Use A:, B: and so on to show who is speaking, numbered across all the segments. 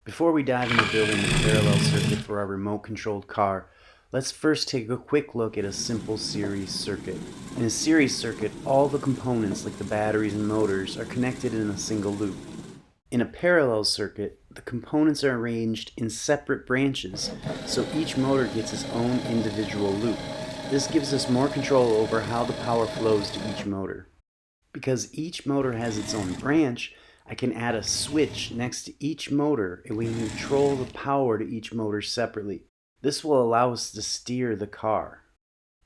A: Before we dive into building the parallel circuit for our remote-controlled car, let's first take a quick look at a simple series circuit. In a series circuit, all the components like the batteries and motors are connected in a single loop. In a parallel circuit, the components are arranged in separate branches, so each motor gets its own individual loop. This gives us more control over how the power flows to each motor. Because each motor has its own branch, I can add a switch next to each motor and we can control the power to each motor separately. This will allow us to steer the car.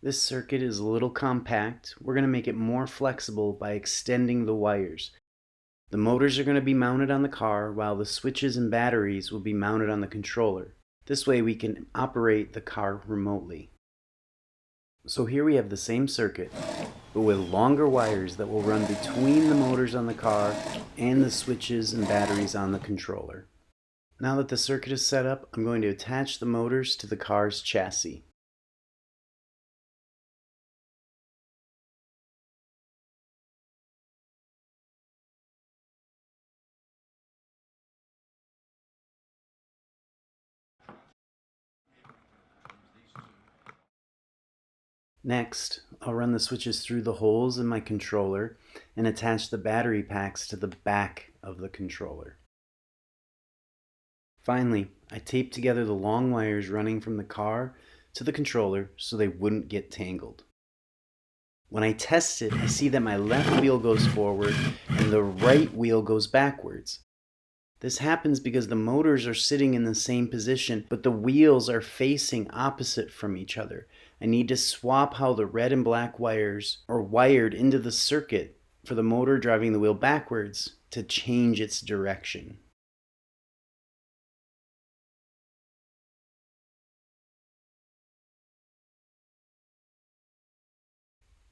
A: This circuit is a little compact. We're going to make it more flexible by extending the wires. The motors are going to be mounted on the car while the switches and batteries will be mounted on the controller. This way we can operate the car remotely. So here we have the same circuit, but with longer wires that will run between the motors on the car and the switches and batteries on the controller. Now that the circuit is set up, I'm going to attach the motors to the car's chassis. Next, I'll run the switches through the holes in my controller and attach the battery packs to the back of the controller. Finally, I taped together the long wires running from the car to the controller so they wouldn't get tangled. When I test it, I see that my left wheel goes forward and the right wheel goes backwards. This happens because the motors are sitting in the same position, but the wheels are facing opposite from each other. I need to swap how the red and black wires are wired into the circuit for the motor driving the wheel backwards to change its direction.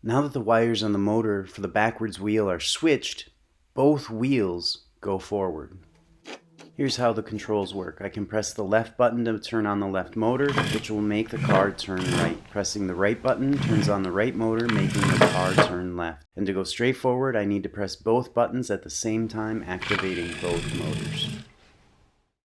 A: Now that the wires on the motor for the backwards wheel are switched, both wheels go forward. Here's how the controls work. I can press the left button to turn on the left motor, which will make the car turn right. Pressing the right button turns on the right motor, making the car turn left. And to go straight forward, I need to press both buttons at the same time, activating both motors.